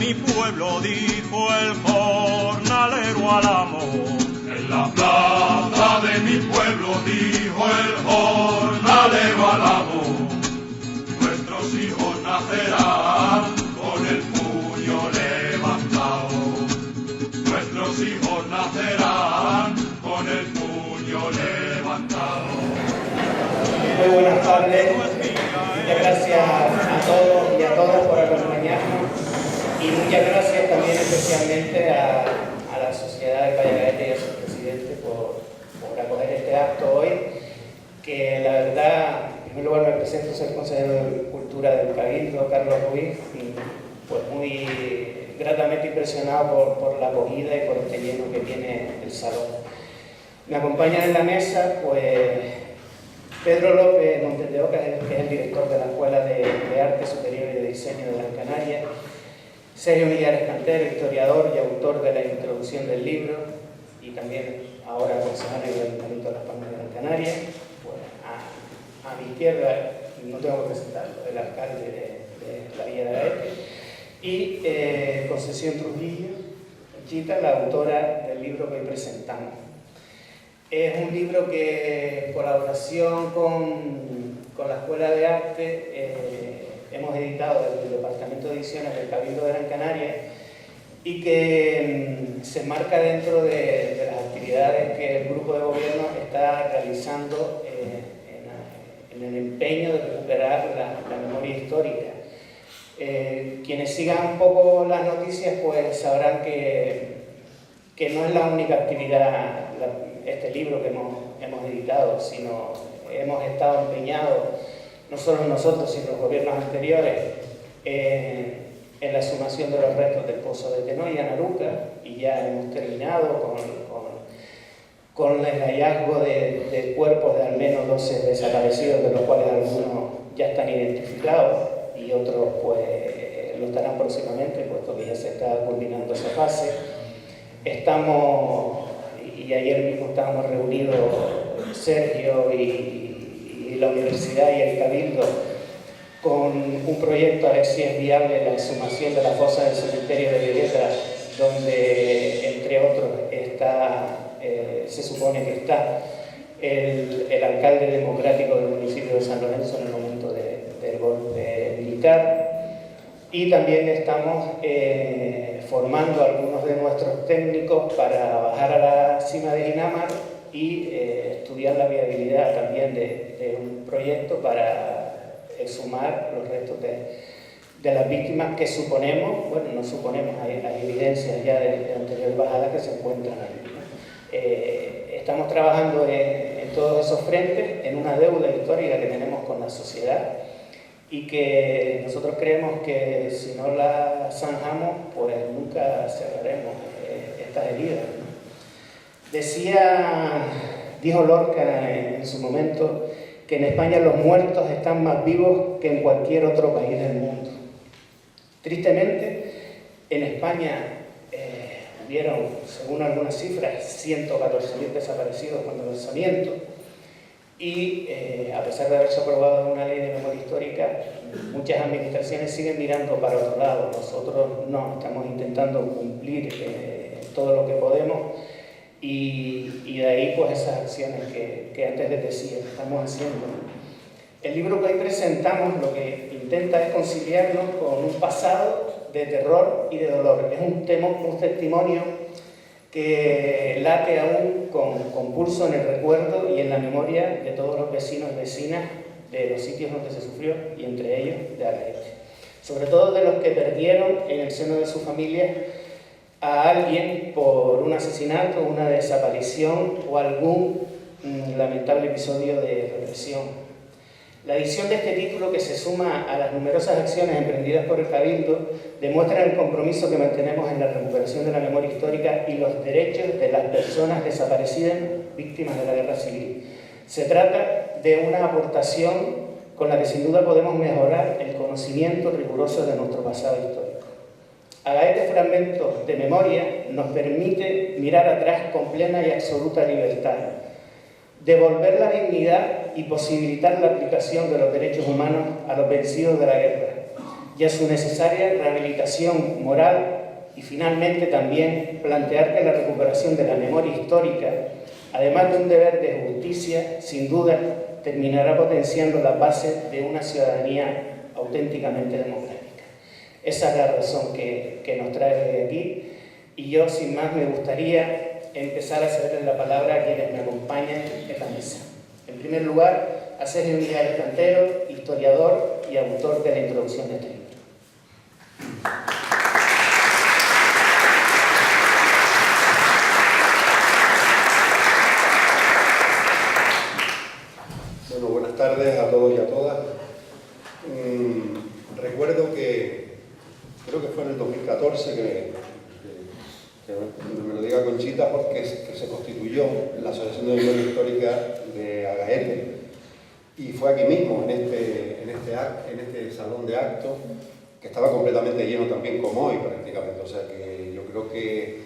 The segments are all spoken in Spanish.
mi pueblo, dijo el jornalero al amo. En la plaza de mi pueblo, dijo el jornalero al amo. Nuestros hijos nacerán con el puño levantado. Nuestros hijos nacerán con el puño levantado. Muy buenas tardes. Muchas gracias a todos y a todas por acompañarnos. Y muchas gracias también especialmente a la Sociedad de Payagaete y a su presidente por acoger este acto hoy, que la verdad, en primer lugar me presento, soy el consejero de Cultura del Cabildo, Carlos Ruiz, y pues muy gratamente impresionado por la acogida y por el lleno que tiene el salón. Me acompañan en la mesa pues Pedro López Montes de Oca, que es el director de la Escuela de Arte Superior y de Diseño de Gran Canaria, Sergio Millares Cantero, historiador y autor de la introducción del libro, y también ahora concejal del Ayuntamiento de Las Palmas de Gran Canaria. Pues a mi izquierda, no tengo que presentarlo, el alcalde de la Villa de Gaete, y Concesión Trujillo, Chita, la autora del libro que hoy presentamos. Es un libro que, en colaboración con la Escuela de Arte, hemos editado desde el Departamento de Ediciones del Cabildo de Gran Canaria y que se enmarca dentro de las actividades que el grupo de gobierno está realizando en el empeño de recuperar la memoria histórica. Quienes sigan un poco las noticias pues sabrán que no es la única actividad este libro que hemos editado, sino hemos estado empeñados, no solo nosotros, sino los gobiernos anteriores, en la exhumación de los restos del pozo de Tenoy y Anaruca, y ya hemos terminado con el hallazgo de cuerpos de al menos 12 desaparecidos, de los cuales algunos ya están identificados y otros pues lo estarán próximamente, puesto que ya se está culminando esa fase. Y ayer mismo estábamos reunidos Sergio y la universidad y el Cabildo con un proyecto a ver si es viable la exhumación de la fosa del cementerio de Villeta, donde entre otros se supone que está el alcalde democrático del municipio de San Lorenzo en el momento del golpe militar. Y también estamos formando a algunos de nuestros técnicos para bajar a la cima de Guinamar y estudiar la viabilidad también de un proyecto para exhumar los restos de las víctimas que suponemos, bueno, no suponemos, hay evidencias ya de anteriores bajadas que se encuentran ahí, ¿no? Estamos trabajando en todos esos frentes, en una deuda histórica que tenemos con la sociedad, y que nosotros creemos que si no la zanjamos, pues nunca cerraremos estas heridas, ¿no? Dijo Lorca en su momento que en España los muertos están más vivos que en cualquier otro país del mundo. Tristemente, en España hubieron, según algunas cifras, 114.000 desaparecidos con el alzamiento. Y a pesar de haberse aprobado una ley de memoria histórica, muchas administraciones siguen mirando para otro lado. Nosotros no, estamos intentando cumplir todo lo que podemos y de ahí pues esas acciones que antes les decía, estamos haciendo. El libro que hoy presentamos lo que intenta es conciliarnos con un pasado de terror y de dolor. Es un testimonio que late aún con pulso en el recuerdo y en la memoria de todos los vecinos y vecinas de los sitios donde se sufrió, y entre ellos de Agaete. Sobre todo de los que perdieron en el seno de su familia a alguien por un asesinato, una desaparición o algún lamentable episodio de represión. La edición de este título, que se suma a las numerosas acciones emprendidas por el Cabildo, demuestra el compromiso que mantenemos en la recuperación de la memoria histórica y los derechos de las personas desaparecidas víctimas de la guerra civil. Se trata de una aportación con la que sin duda podemos mejorar el conocimiento riguroso de nuestro pasado histórico. Agaete Fragmentos de Memoria nos permite mirar atrás con plena y absoluta libertad, devolver la dignidad y posibilitar la aplicación de los derechos humanos a los vencidos de la guerra, y a su necesaria rehabilitación moral, y finalmente también plantear que la recuperación de la memoria histórica, además de un deber de justicia, sin duda terminará potenciando la base de una ciudadanía auténticamente democrática. Esa es la razón que nos trae desde aquí, y yo sin más me gustaría empezar a cederle la palabra a quienes me acompañan en la mesa. En primer lugar, a Sergio Mijares Cantero, historiador y autor de la introducción de este libro. Bueno, buenas tardes a todos y a todas. Recuerdo que, creo que fue en el 2014 que me lo diga Conchita, porque se constituyó la Asociación de Memoria Histórica de Agaete, y fue aquí mismo, en este salón de actos, que estaba completamente lleno también como hoy prácticamente. O sea que yo creo que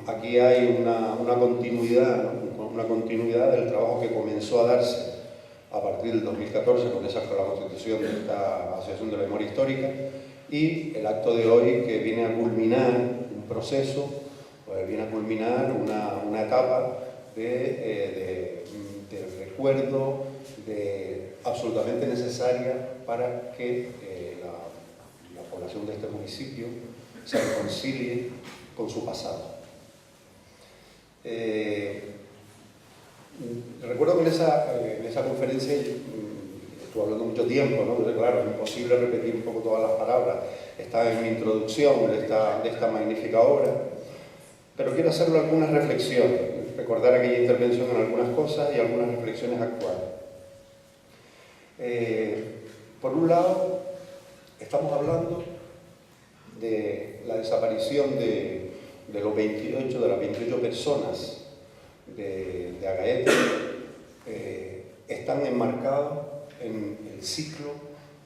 aquí hay una continuidad, ¿no? Una continuidad del trabajo que comenzó a darse a partir del 2014 con la constitución de esta Asociación de la Memoria Histórica, y el acto de hoy que viene a culminar un proceso, pues viene a culminar una etapa de recuerdo absolutamente necesaria para que la población de este municipio se reconcilie con su pasado. Recuerdo que en esa conferencia estuve hablando mucho tiempo, ¿no? Entonces, claro, es imposible repetir un poco todas las palabras. Está en mi introducción de esta magnífica obra, pero quiero hacerle algunas reflexiones, recordar aquella intervención en algunas cosas y algunas reflexiones actuales. Por un lado, estamos hablando de la desaparición de las 28 personas de Agaete. Están enmarcados en el ciclo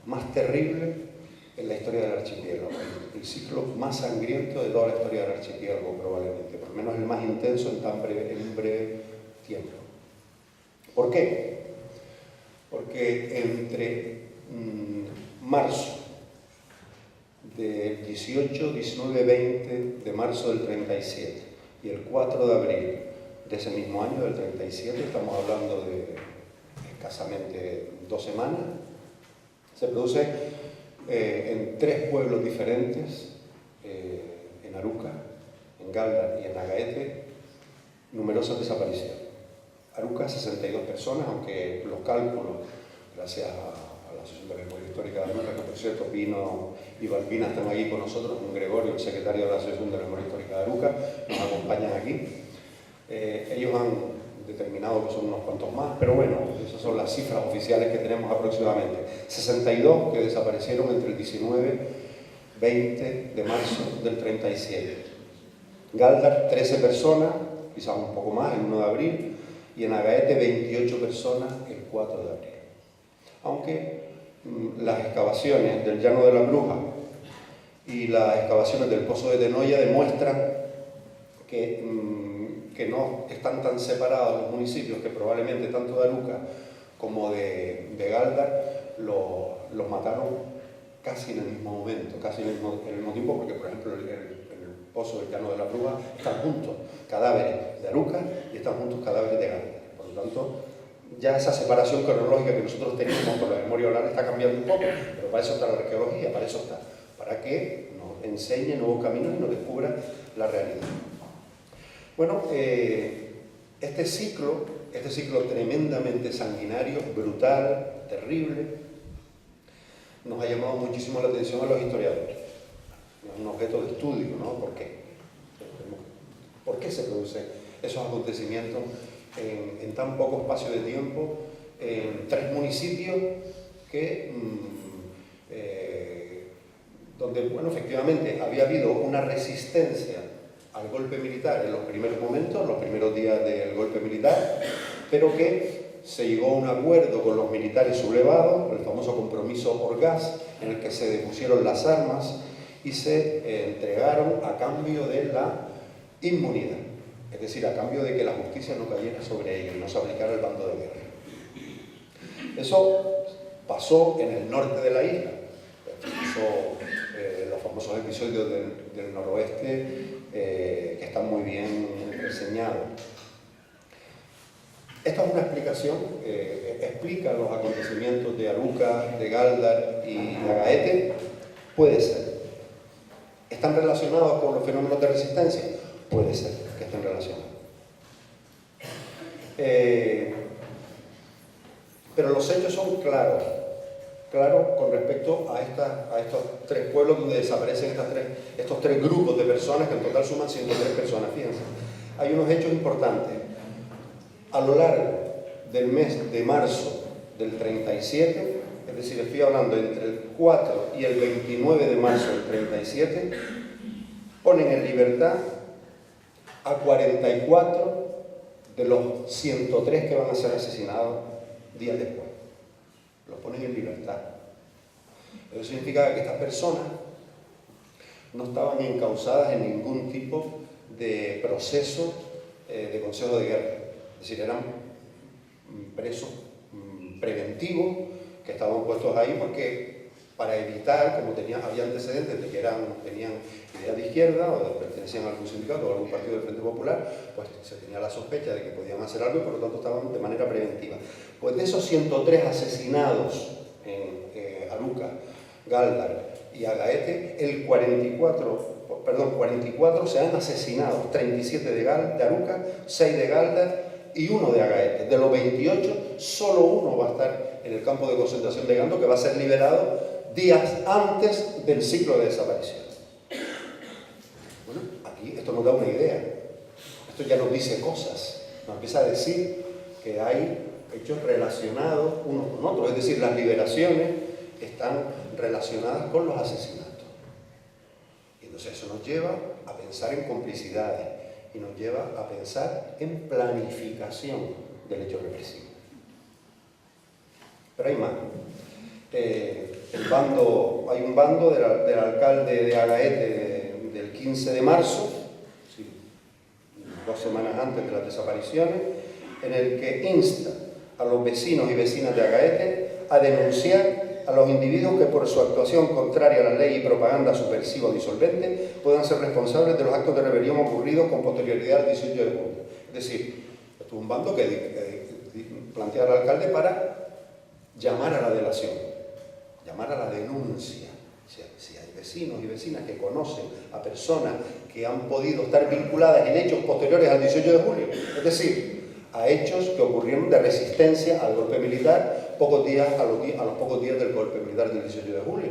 más terrible en la historia del archipiélago, el ciclo más sangriento de toda la historia del archipiélago probablemente, por lo menos el más intenso en un breve tiempo. ¿Por qué? Porque entre marzo del 18, 19, 20 de marzo del 37 y el 4 de abril de ese mismo año, del 37, estamos hablando de escasamente 2 semanas, se produce en 3 pueblos diferentes, en Aruca, en Galdar y en Agaete, numerosas desapariciones. Aruca, 62 personas, aunque los cálculos, gracias a la Asociación de la Memoria Histórica de Aruca, que por cierto Pino y Valpina están aquí con nosotros, con Gregorio, el secretario de la Asociación de la Memoria Histórica de Aruca, nos acompañan aquí. Ellos han determinado que son unos cuantos más, pero bueno, esas son las cifras oficiales que tenemos aproximadamente. 62 que desaparecieron entre el 19 y 20 de marzo del 37. Galdar, 13 personas, quizás un poco más, el 1 de abril, y en Agaete 28 personas el 4 de abril. Aunque las excavaciones del Llano de la Bruja y las excavaciones del Pozo de Tenoya demuestran que no están tan separados los municipios, que probablemente tanto de Aruca como de Galdar los mataron casi en el mismo momento, casi en el mismo tiempo, porque por ejemplo en el Pozo del Llano de la Bruja están juntos cadáveres de Aruca y están juntos cadáveres de Galdar. Por lo tanto, ya esa separación cronológica que nosotros tenemos con la memoria oral está cambiando un poco, pero para eso está la arqueología, para eso está, para que nos enseñe nuevos caminos y nos descubra la realidad. Bueno, este ciclo tremendamente sanguinario, brutal, terrible, nos ha llamado muchísimo la atención a los historiadores. Es un objeto de estudio, ¿no? ¿Por qué? ¿Por qué se producen esos acontecimientos en tan poco espacio de tiempo, en 3 municipios donde, bueno, efectivamente había habido una resistencia al golpe militar en los primeros momentos, los primeros días del golpe militar, pero que se llegó a un acuerdo con los militares sublevados, el famoso compromiso Orgaz, en el que se depusieron las armas y se entregaron a cambio de la inmunidad, es decir, a cambio de que la justicia no cayera sobre ellos y no se aplicara el bando de guerra. Eso pasó en el norte de la isla. los famosos episodios del noroeste que están muy bien reseñados. Esta es una explicación, explica los acontecimientos de Aruca, de Gáldar y de Agaete. Puede ser. ¿Están relacionados con los fenómenos de resistencia? Puede ser que estén relacionados. Pero los hechos son claros con respecto a estos tres pueblos donde desaparecen estos tres grupos de personas, que en total suman 103 personas. Fíjense, hay unos hechos importantes. A lo largo del mes de marzo del 37, es decir, estoy hablando entre el 4 y el 29 de marzo del 37, ponen en libertad a 44 de los 103 que van a ser asesinados días después. Los ponen en libertad. Eso significa que estas personas no estaban encausadas en ningún tipo de proceso de consejo de guerra. Es decir, eran presos preventivos que estaban puestos ahí porque para evitar, como había antecedentes de que tenían ideas de izquierda o pertenecían a algún sindicato o a algún partido del Frente Popular, pues se tenía la sospecha de que podían hacer algo y por lo tanto estaban de manera preventiva. Pues de esos 103 asesinados en Aruca, Gáldar y Agaete, 44 se han asesinado, 37 de Aruca, 6 de Gáldar y 1 de Agaete. De los 28, solo uno va a estar en el campo de concentración de Gando, que va a ser liberado días antes del ciclo de desaparición. Bueno, aquí esto nos da una idea. Esto ya nos dice cosas. Nos empieza a decir que hay hechos relacionados unos con otros. Es decir, las liberaciones están relacionadas con los asesinatos. Y entonces eso nos lleva a pensar en complicidades y nos lleva a pensar en planificación del hecho represivo. Pero hay más. Hay un bando del alcalde de Agaete del 15 de marzo, 2 semanas antes de las desapariciones, en el que insta a los vecinos y vecinas de Agaete a denunciar a los individuos que por su actuación contraria a la ley y propaganda subversiva o disolvente puedan ser responsables de los actos de rebelión ocurridos con posterioridad al 18 de julio. Es decir, esto es un bando que plantea al alcalde para llamar a la delación, llamar a la denuncia. Si hay vecinos y vecinas que conocen a personas que han podido estar vinculadas en hechos posteriores al 18 de julio, es decir, a hechos que ocurrieron de resistencia al golpe militar a los pocos días del golpe militar del 18 de julio.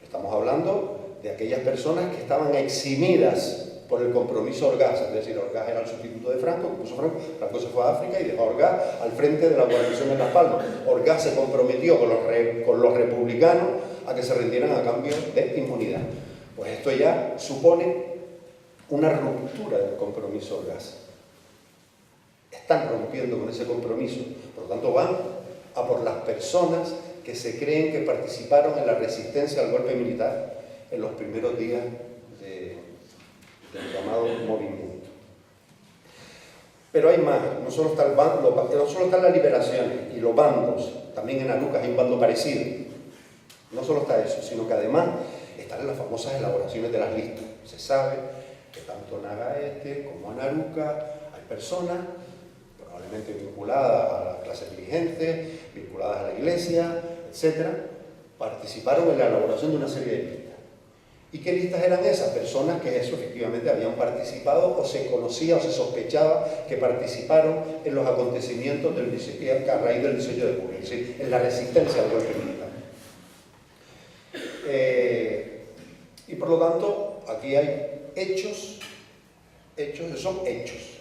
Estamos hablando de aquellas personas que estaban eximidas por el compromiso Orgaz, es decir, Orgaz era el sustituto de Franco, Franco se fue a África y dejó a Orgaz al frente de la guarnición en Las Palmas. Orgaz se comprometió con los republicanos a que se rindieran a cambio de inmunidad. Pues esto ya supone una ruptura del compromiso Orgaz. Están rompiendo con ese compromiso, por lo tanto van a por las personas que se creen que participaron en la resistencia al golpe militar en los primeros días del llamado movimiento. Pero hay más, no solo están las liberaciones y los bandos, también en Aruca hay un bando parecido. No solo está eso, sino que además están las famosas elaboraciones de las listas. Se sabe que tanto en Agaete como en Aruca hay personas probablemente vinculadas a las clases dirigentes, vinculadas a la iglesia, etc., participaron en la elaboración de una serie de listas. ¿Y qué listas eran esas? Personas que eso efectivamente habían participado o se conocía o se sospechaba que participaron en los acontecimientos a raíz del 18 de julio, es decir, en la resistencia al golpe militar. Y por lo tanto, aquí hay hechos, son hechos.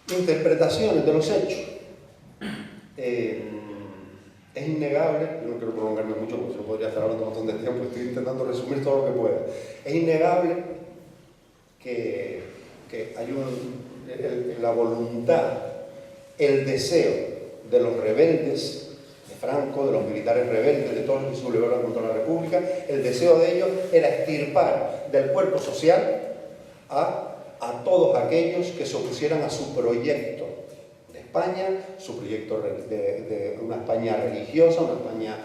Interpretaciones de los hechos. Es innegable, yo no quiero prolongarme mucho porque yo podría estar hablando un montón de tiempo, estoy intentando resumir todo lo que pueda. Es innegable que hay la voluntad, el deseo de los rebeldes, de Franco, de los militares rebeldes, de todos los que se sublevaron contra la República, el deseo de ellos era extirpar del cuerpo social a todos aquellos que se opusieran a su proyecto de España, su proyecto de una España religiosa, una España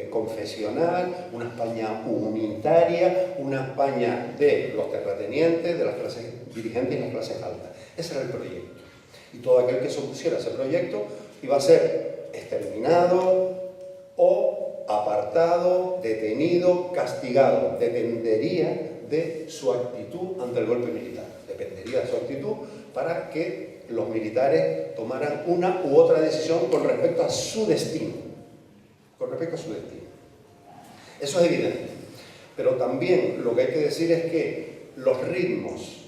confesional, una España unitaria, una España de los terratenientes, de las clases dirigentes y las clases altas. Ese era el proyecto. Y todo aquel que se opusiera a ese proyecto iba a ser exterminado o apartado, detenido, castigado. Dependería de su actitud ante el golpe militar. Dependería de su actitud para que los militares tomaran una u otra decisión con respecto a su destino. Con respecto a su destino. Eso es evidente. Pero también lo que hay que decir es que los ritmos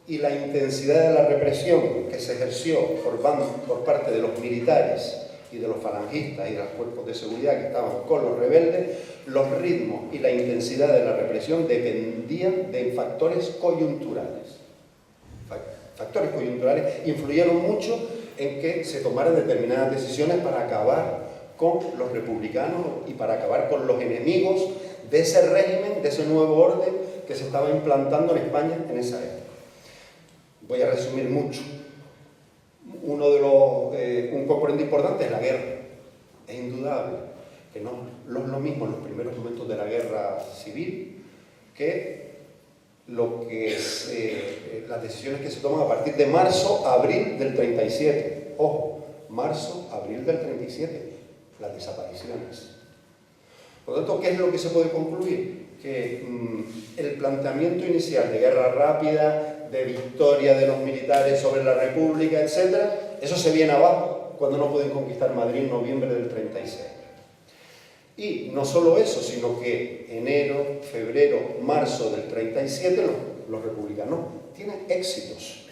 y la intensidad de la represión que se ejerció por parte de los militares y de los falangistas y de los cuerpos de seguridad que estaban con los rebeldes, los ritmos y la intensidad de la represión dependían de factores coyunturales. Factores coyunturales influyeron mucho en que se tomaran determinadas decisiones para acabar con los republicanos y para acabar con los enemigos de ese régimen, de ese nuevo orden que se estaba implantando en España en esa época. Voy a resumir mucho. Un componente importante es la guerra. Es indudable que no es lo mismo en los primeros momentos de la guerra civil que las decisiones que se toman a partir de marzo, abril del 37. Ojo, marzo, abril del 37, las desapariciones. Por lo tanto, ¿qué es lo que se puede concluir? Que el planteamiento inicial de guerra rápida, de victoria de los militares sobre la República, etc., eso se viene abajo cuando no pueden conquistar Madrid en noviembre del 36. Y no solo eso, sino que enero, febrero, marzo del 37 los republicanos tienen éxitos.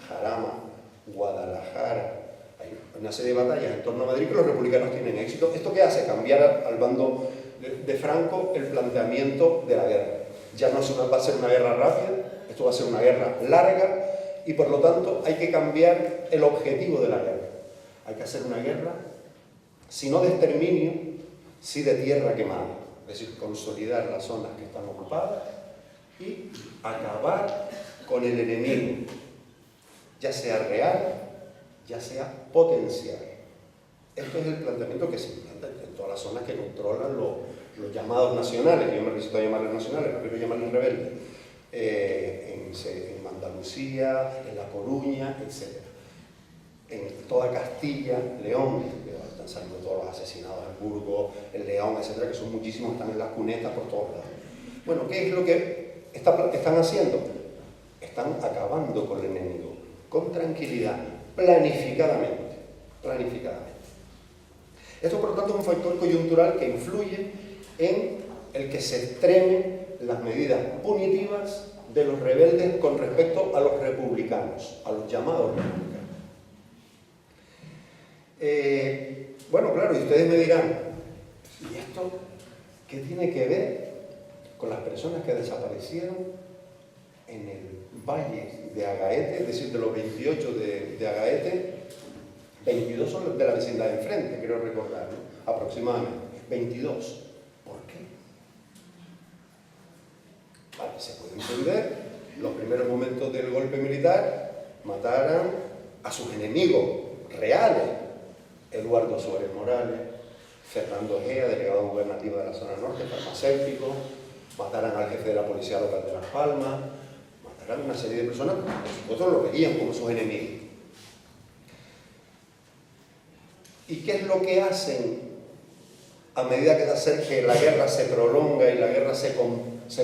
Jarama, Guadalajara, hay una serie de batallas en torno a Madrid que los republicanos tienen éxito. ¿Esto qué hace? Cambiar al bando de Franco el planteamiento de la guerra. Ya no va a ser una guerra rápida, esto va a ser una guerra larga y por lo tanto hay que cambiar el objetivo de la guerra. Hay que hacer una guerra, si no de exterminio, sí de tierra quemada. Es decir, consolidar las zonas que están ocupadas y acabar con el enemigo, ya sea real, ya sea potencial. Esto es el planteamiento que se implanta en todas las zonas que controlan los llamados nacionales, yo me resisto a llamarles nacionales, no quiero llamarles rebeldes, en Andalucía, en La Coruña, etc. En toda Castilla, León, están saliendo todos los asesinados en Burgos, en León, etc., que son muchísimos, están en las cunetas por todos lados. Bueno, ¿qué es lo que están haciendo? Están acabando con el enemigo, con tranquilidad, planificadamente. Esto, por lo tanto, es un factor coyuntural que influye en el que se extremen las medidas punitivas de los rebeldes con respecto a los republicanos, a los llamados republicanos. Bueno, claro, y ustedes me dirán, ¿y esto qué tiene que ver con las personas que desaparecieron en el valle de Agaete? Es decir, de los 28 de Agaete, 22 son los de la vecindad de enfrente, quiero recordar, ¿no? Aproximadamente, 22. ¿Por qué? Vale, se puede entender, los primeros momentos del golpe militar mataran a sus enemigos reales, Eduardo Suárez Morales, Fernando Egea, delegado gubernativo de la zona norte, farmacéutico, mataran al jefe de la policía local de Las Palmas, mataran a una serie de personas que por supuesto lo veían como sus enemigos. ¿Y qué es lo que hacen a medida que la guerra se prolonga y la guerra se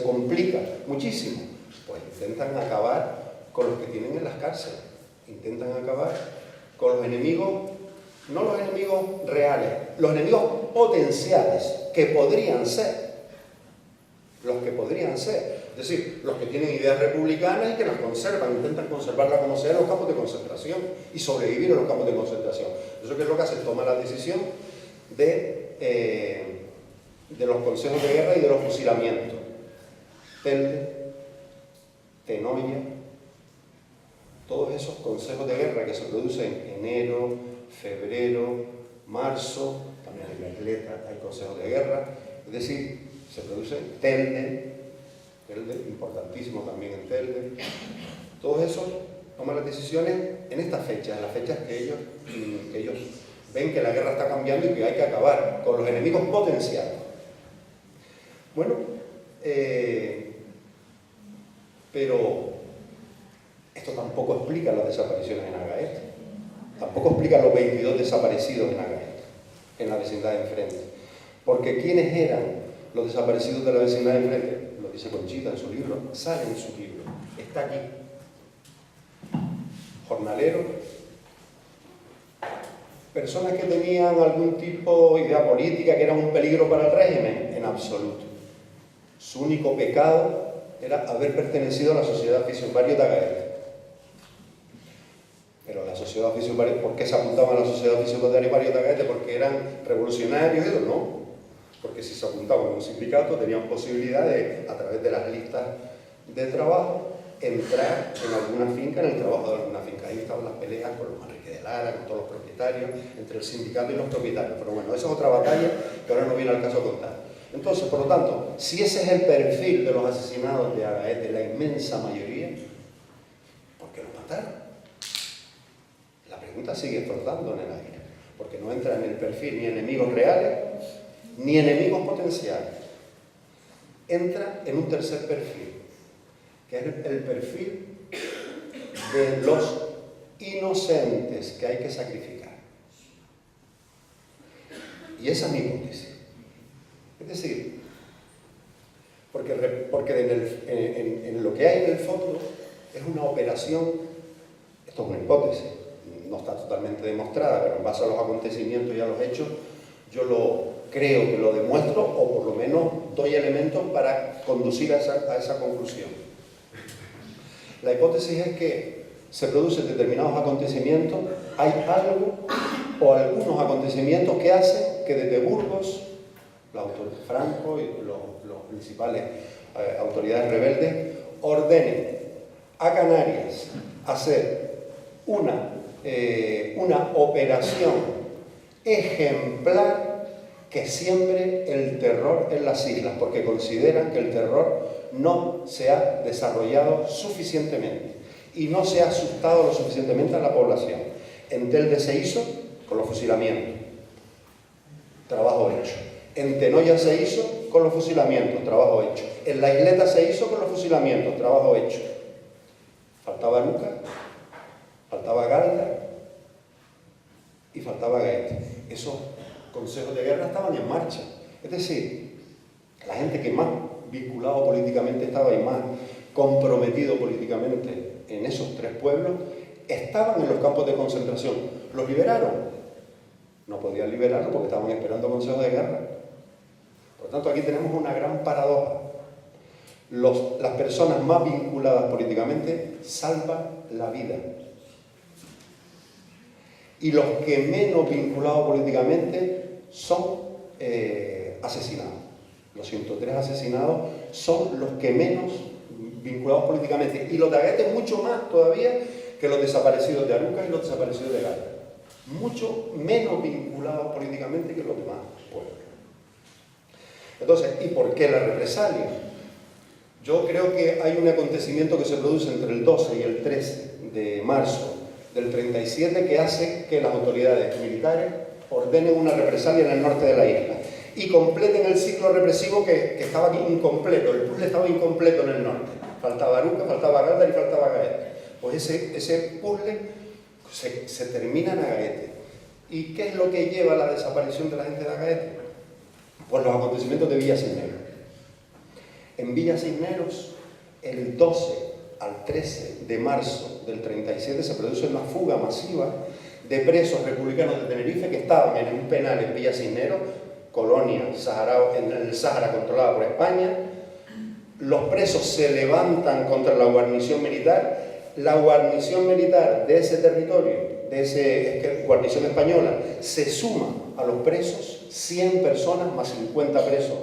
complica muchísimo? Pues intentan acabar con los que tienen en las cárceles, intentan acabar con los enemigos, no los enemigos reales, los enemigos potenciales, que podrían ser, los que podrían ser, es decir, los que tienen ideas republicanas y que las conservan, intentan conservarlas como sea en los campos de concentración y sobrevivir en los campos de concentración. Eso que es lo que hace, toma la decisión de los consejos de guerra y de los fusilamientos. Telde, Tenoya, todos esos consejos de guerra que se producen en enero, febrero, marzo, también en la Isleta hay consejos de guerra, es decir, se produce Telde, importantísimo también en Telde. Todos esos toman las decisiones en estas fechas, en las fechas que ellos ven que la guerra está cambiando y que hay que acabar con los enemigos potenciales. Bueno, pero esto tampoco explica las desapariciones en Agaete, tampoco explica los 22 desaparecidos en Agaete, en la vecindad de enfrente. Porque ¿quiénes eran los desaparecidos de la vecindad de enfrente? Lo dice Conchita en su libro, sale en su libro, está aquí. Jornaleros, personas que tenían algún tipo de idea política, que eran un peligro para el régimen, en absoluto. Su único pecado era haber pertenecido a la sociedad Oficium Varius de Agaete. Pero la sociedad Oficium Varius, ¿por qué se apuntaban a la sociedad Oficium Varius de Agaete? ¿Porque eran revolucionarios? No, porque si se apuntaban a un sindicato tenían posibilidad de, a través de las listas de trabajo, entrar en alguna finca, en el trabajo de alguna finca. Ahí estaban las peleas con los Manrique de Lara, con todos los propietarios, entre el sindicato y los propietarios. Pero bueno, esa es otra batalla que ahora no viene al caso contar. Entonces, por lo tanto, si ese es el perfil de los asesinados de Agaete, la inmensa mayoría, ¿por qué los mataron? La pregunta sigue flotando en el aire, porque no entra en el perfil ni enemigos reales, ni enemigos potenciales. Entra en un tercer perfil, que es el perfil de los inocentes que hay que sacrificar. Y esa es mi hipótesis. Es decir, porque en lo que hay en el fondo es una operación, esto es una hipótesis, no está totalmente demostrada, pero en base a los acontecimientos y a los hechos, yo creo que lo demuestro, o por lo menos doy elementos para conducir a esa conclusión. La hipótesis es que se producen determinados acontecimientos, hay algo o algunos acontecimientos que hacen que desde Burgos, Franco y los principales autoridades rebeldes ordenen a Canarias hacer una operación ejemplar que siembre el terror en las islas, porque consideran que el terror no se ha desarrollado suficientemente y no se ha asustado lo suficientemente a la población. En Telde se hizo con los fusilamientos, trabajo hecho. En Tenoya se hizo con los fusilamientos, trabajo hecho. En La Isleta se hizo con los fusilamientos, trabajo hecho. Faltaba Luca, faltaba Galda y faltaba Agaete. Esos consejos de guerra estaban en marcha. Es decir, la gente que más vinculado políticamente estaba y más comprometido políticamente en esos tres pueblos, estaban en los campos de concentración. ¿Los liberaron? No podían liberarlos porque estaban esperando consejos de guerra. Por lo tanto, aquí tenemos una gran paradoja. Las personas más vinculadas políticamente salvan la vida. Y los que menos vinculados políticamente son asesinados. Los 103 asesinados son los que menos vinculados políticamente. Y los de Agaete mucho más todavía que los desaparecidos de Aruca y los desaparecidos de Galda. Mucho menos vinculados políticamente que los demás pueblos. Entonces, ¿y por qué la represalia? Yo creo que hay un acontecimiento que se produce entre el 12 y el 13 de marzo del 37 que hace que las autoridades militares ordenen una represalia en el norte de la isla y completen el ciclo represivo que estaba incompleto, el puzzle estaba incompleto en el norte. Faltaba Aruca, faltaba Galda y faltaba Agaete. Pues ese puzzle se termina en Agaete. ¿Y qué es lo que lleva a la desaparición de la gente de Agaete? Pues los acontecimientos de Villa Cisneros. En Villa Cisneros, el 12 al 13 de marzo del 37 se produce una fuga masiva de presos republicanos de Tenerife que estaban en un penal en Villa Cisneros, colonia en el Sáhara controlada por España. Los presos se levantan contra la guarnición militar. La guarnición militar de ese territorio, guarnición española, se suma a los presos, 100 personas más 50 presos.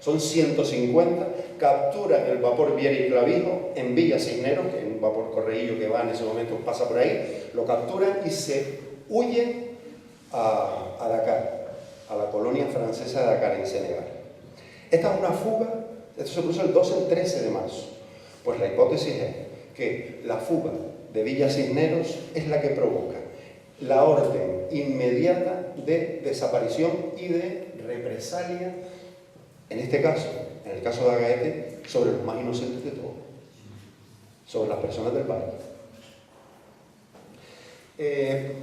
Son 150, capturan el vapor Viera y Clavijo en Villa Cisneros, que es un vapor correillo que va en ese momento, pasa por ahí, lo capturan y se huyen a Dakar, a la colonia francesa de Dakar, en Senegal. Esta es una fuga, esto se produce el 12 al 13 de marzo. Pues la hipótesis es que la fuga de Villa Cisneros es la que provoca la orden inmediata de desaparición y de represalia, en este caso, en el caso de Agaete, sobre los más inocentes de todos, sobre las personas del barrio.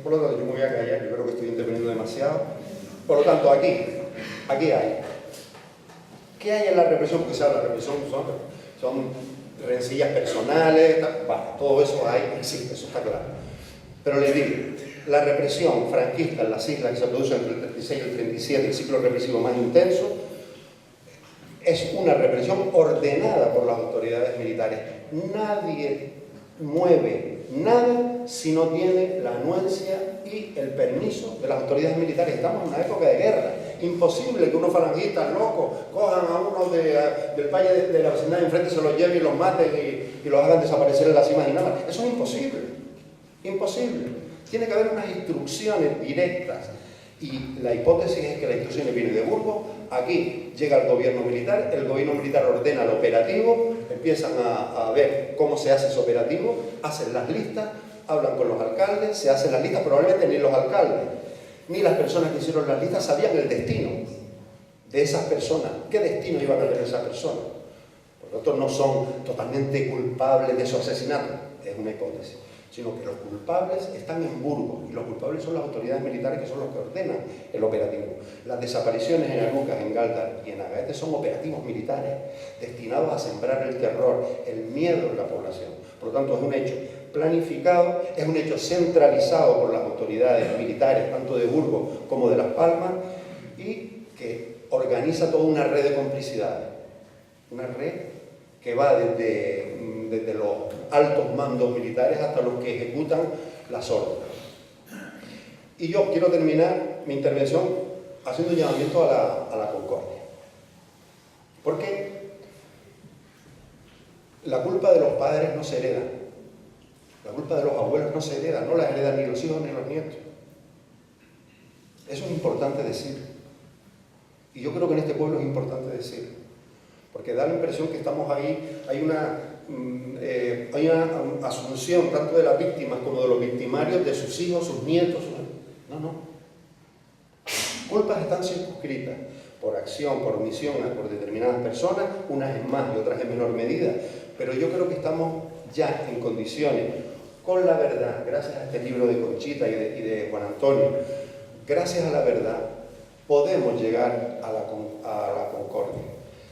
Por lo tanto, yo me voy a callar, yo creo que estoy interviniendo demasiado. Por lo tanto, aquí hay. ¿Qué hay en la represión? Porque la represión son rencillas personales, todo eso existe, eso está claro. Pero les digo, la represión franquista en las islas que se produce entre el 36 y el 37, el ciclo represivo más intenso, es una represión ordenada por las autoridades militares. Nadie mueve nada si no tiene la anuencia y el permiso de las autoridades militares. Estamos en una época de guerra. Imposible que unos falangistas locos cojan a uno del valle de la vecindad de enfrente, se los lleven y los maten y los hagan desaparecer en las cimas y nada. Eso es imposible. Imposible. Tiene que haber unas instrucciones directas. Y la hipótesis es que las instrucciones vienen de Burgos. Aquí llega el gobierno militar ordena el operativo, empiezan a ver cómo se hace ese operativo, hacen las listas, hablan con los alcaldes, se hacen las listas, probablemente ni los alcaldes, ni las personas que hicieron las listas sabían el destino de esas personas, qué destino iban a tener esas personas. Por lo tanto, no son totalmente culpables de su asesinato, es una hipótesis, sino que los culpables están en Burgos, y los culpables son las autoridades militares que son los que ordenan el operativo. Las desapariciones en Arucas, en Galdar y en Agaete son operativos militares destinados a sembrar el terror, el miedo en la población. Por lo tanto, es un hecho planificado, es un hecho centralizado por las autoridades militares, tanto de Burgos como de Las Palmas, y que organiza toda una red de complicidades. Una red que va desde los altos mandos militares hasta los que ejecutan las órdenes. Y yo quiero terminar mi intervención haciendo un llamamiento a la concordia. Porque la culpa de los padres no se hereda, la culpa de los abuelos no se hereda, no la heredan ni los hijos ni los nietos. Eso es importante decir. Y yo creo que en este pueblo es importante decir. Porque da la impresión que estamos ahí, hay una asunción tanto de las víctimas como de los victimarios, de sus hijos, sus nietos. No. Culpas están circunscritas por acción, por omisión, por determinadas personas, unas en más y otras en menor medida. Pero yo creo que estamos ya en condiciones, con la verdad, gracias a este libro de Conchita y de Juan Antonio, gracias a la verdad, podemos llegar a la concordia.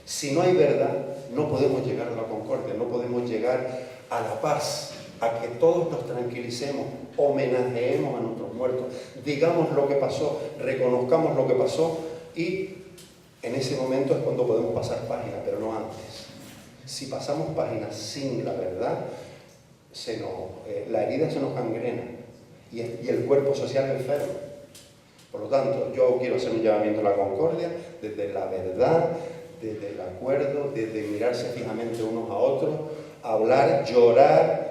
Si no hay verdad, no podemos llegar a la concordia, no podemos llegar a la paz, a que todos nos tranquilicemos, homenajeemos a nuestros muertos, digamos lo que pasó, reconozcamos lo que pasó y en ese momento es cuando podemos pasar páginas, pero no antes. Si pasamos páginas sin la verdad, la herida se nos gangrena y el cuerpo social enferma. Por lo tanto, yo quiero hacer un llamamiento a la concordia desde la verdad, desde el acuerdo, desde mirarse fijamente unos a otros, hablar, llorar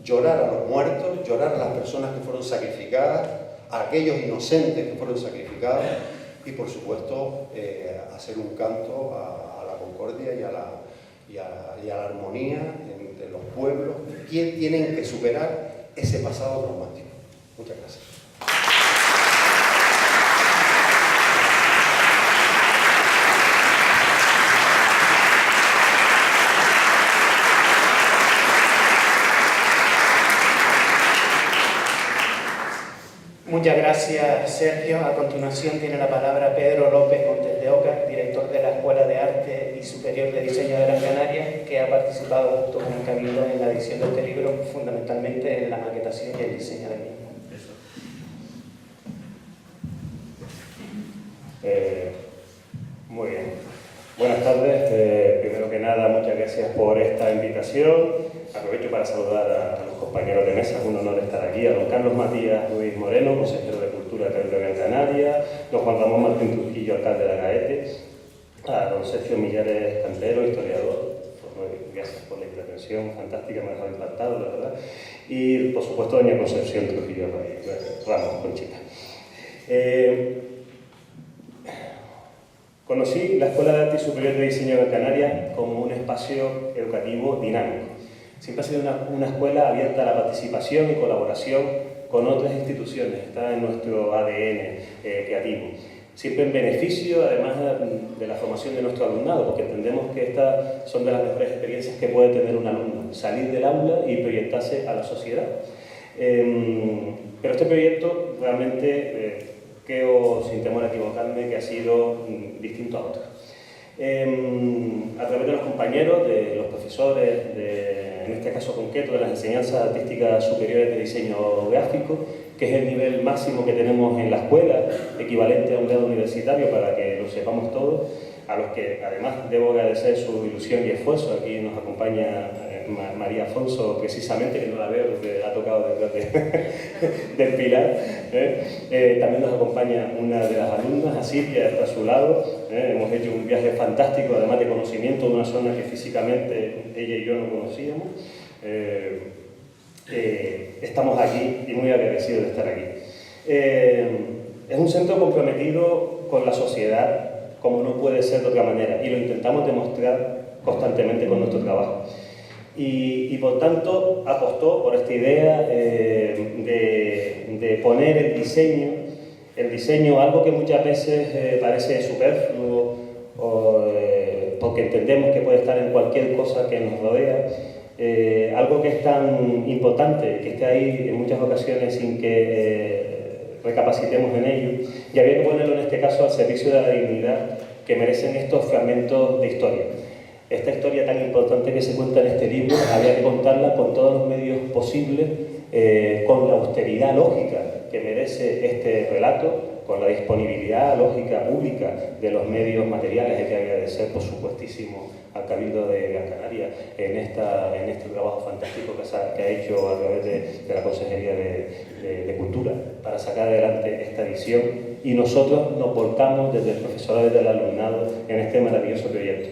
a los muertos, llorar a las personas que fueron sacrificadas, a aquellos inocentes que fueron sacrificados y, por supuesto, hacer un canto a la concordia y a la armonía entre los pueblos que tienen que superar ese pasado traumático. Muchas gracias. Muchas gracias, Sergio. A continuación tiene la palabra Pedro López Montes de Oca, director de la Escuela de Arte y Superior de Diseño de Gran Canaria, que ha participado junto con el Cabildo en la edición de este libro, fundamentalmente en la maquetación y el diseño del mismo. Muy bien. Buenas tardes. Primero que nada, muchas gracias por esta invitación. Aprovecho para saludar a los compañeros de mesa, es un honor estar aquí, a don Carlos Matías Ruiz Moreno, consejero de Cultura de Gran Canaria, don Juan Ramón Martín Trujillo, alcalde de Agaete, a don Sergio Millares Cantero, historiador, gracias por la intervención fantástica, me ha dejado impactado, la verdad, y por supuesto doña Concepción Trujillo Ramos, Conchita. Conocí la Escuela de Arte y Superior de Diseño de Gran Canaria como un espacio educativo dinámico. Siempre ha sido una escuela abierta a la participación y colaboración con otras instituciones, está en nuestro ADN creativo. Siempre en beneficio, además, de la formación de nuestro alumnado, porque entendemos que estas son de las mejores experiencias que puede tener un alumno, salir del aula y proyectarse a la sociedad. Pero este proyecto realmente creo, sin temor a equivocarme, que ha sido distinto a otros. A través de los compañeros, de los profesores, en este caso concreto de las enseñanzas artísticas superiores de diseño gráfico, que es el nivel máximo que tenemos en la escuela, equivalente a un grado universitario para que lo sepamos todos, a los que además debo agradecer su ilusión y esfuerzo. Aquí nos acompaña María Afonso, precisamente, que no la veo porque ha tocado detrás del pilar. También nos acompaña una de las alumnas, Silvia, está a su lado. Hemos hecho un viaje fantástico, además de conocimiento de una zona que físicamente ella y yo no conocíamos. Estamos aquí y muy agradecidos de estar aquí. Es un centro comprometido con la sociedad, como no puede ser de otra manera, y lo intentamos demostrar constantemente con nuestro trabajo. Y por tanto apostó por esta idea de poner el diseño, algo que muchas veces parece superfluo, porque entendemos que puede estar en cualquier cosa que nos rodea, algo que es tan importante, que esté ahí en muchas ocasiones sin que recapacitemos en ello, y había que ponerlo en este caso al servicio de la dignidad que merecen estos fragmentos de historia. Esta historia tan importante que se cuenta en este libro, había que contarla con todos los medios posibles, con la austeridad lógica que merece este relato, con la disponibilidad lógica pública de los medios materiales. Hay que agradecer, por supuestísimo, al Cabildo de Gran Canaria en este trabajo fantástico que ha hecho a través de la Consejería de Cultura para sacar adelante esta edición, y nosotros nos volcamos desde el profesorado y desde el alumnado en este maravilloso proyecto.